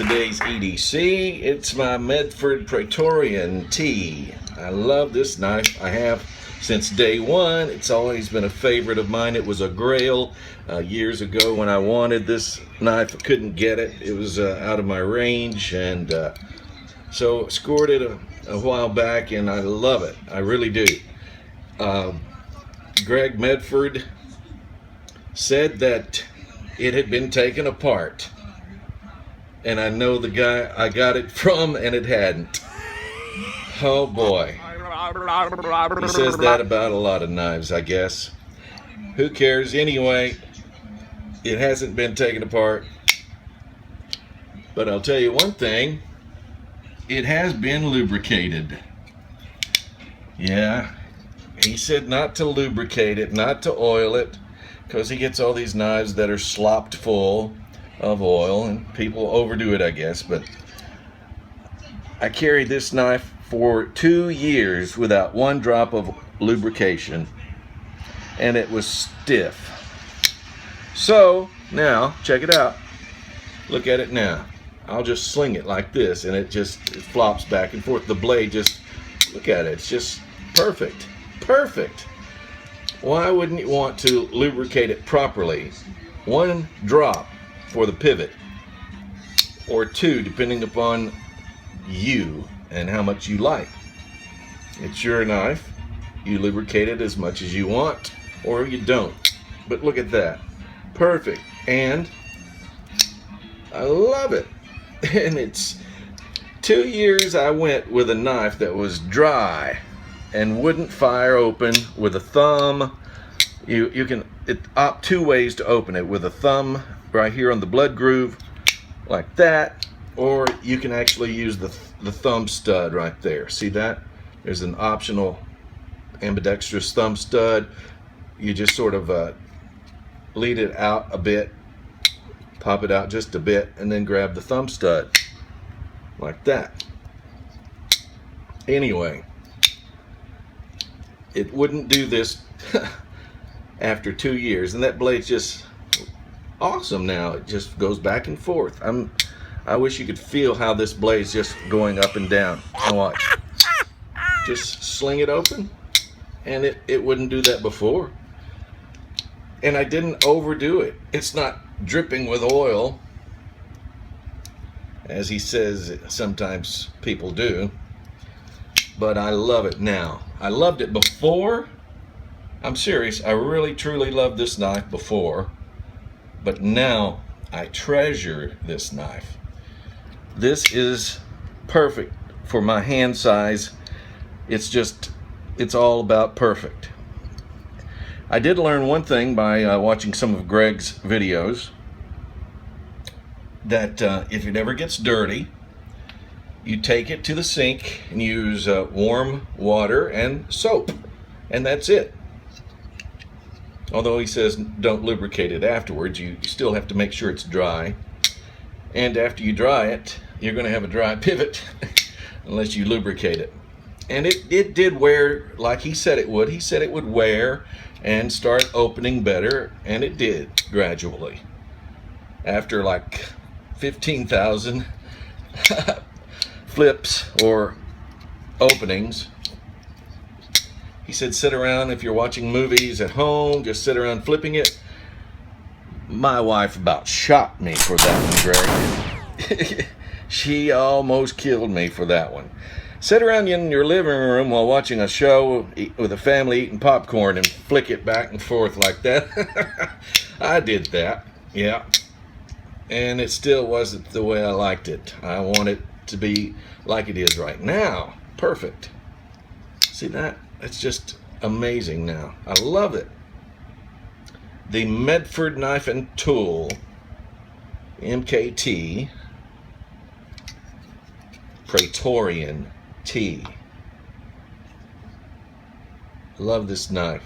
today's EDC. It's my Medford Praetorian-T. I love this knife. I have since day one. It's always been a favorite of mine. It was a grail years ago when I wanted this knife. I couldn't get it. It was out of my range, and so scored it a while back, and I love it. I really do. Greg Medford said that it had been taken apart, and I know the guy I got it from, and it hadn't. Oh boy. He says that about a lot of knives, I guess. Who cares? Anyway, it hasn't been taken apart. But I'll tell you one thing, it has been lubricated. Yeah, he said not to lubricate it, not to oil it, because he gets all these knives that are slopped full of oil, and people overdo it, I guess. But I carried this knife for 2 years without one drop of lubrication, and it was stiff. So now check it out. Look at it now. I'll just sling it like this, and it flops back and forth. The blade just, look at it, it's just perfect. Perfect. Why wouldn't you want to lubricate it properly? 1 drop for the pivot, or 2 depending upon you and how much you like. It's your knife. You lubricate it as much as you want, or you don't. But look at that. Perfect. And I love it. And it's 2 years I went with a knife that was dry and wouldn't fire open with a thumb. You can opt 2 ways to open it, with a thumb right here on the blood groove like that, or you can actually use the thumb stud right there. See that? There's an optional ambidextrous thumb stud. You just sort of lead it out a bit, pop it out just a bit, and then grab the thumb stud like that. Anyway, it wouldn't do this after 2 years, and that blade's just awesome now. It just goes back and forth. I wish you could feel how this blade's just going up and down. Now watch. Just sling it open, and it wouldn't do that before. And I didn't overdo it. It's not dripping with oil, as he says sometimes people do. But I love it now. I loved it before. I'm serious. I really truly loved this knife before. But now I treasure this knife. This is perfect for my hand size. It's all about perfect. I did learn one thing by watching some of Greg's videos, that if it ever gets dirty, you take it to the sink and use warm water and soap, and that's it. Although he says don't lubricate it afterwards, you still have to make sure it's dry. And after you dry it, you're going to have a dry pivot unless you lubricate it. And it did wear like he said it would. He said it would wear and start opening better, and it did gradually. After like 15,000 flips or openings. He said sit around, if you're watching movies at home, just sit around flipping it. My wife about shot me for that one, Greg. She almost killed me for that one. Sit around in your living room while watching a show with a family eating popcorn and flick it back and forth like that. I did that, yeah. And it still wasn't the way I liked it. I want it to be like it is right now. Perfect. See that? It's just amazing now. I love it. The Medford Knife and Tool MKT Praetorian-T. Love this knife.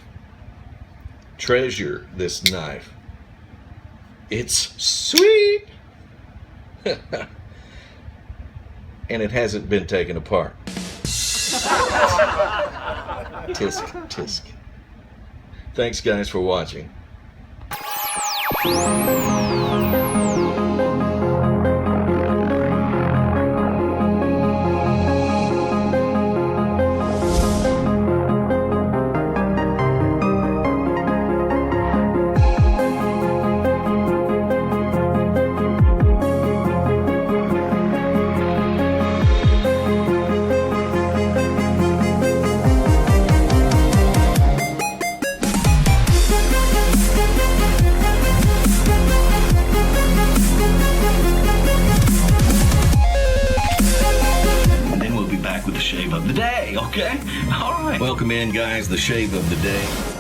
Treasure this knife. It's sweet. And it hasn't been taken apart. Tisk, tisk. Thanks, guys, for watching. back with the shave of the day, okay? All right. Welcome in, guys, the shave of the day.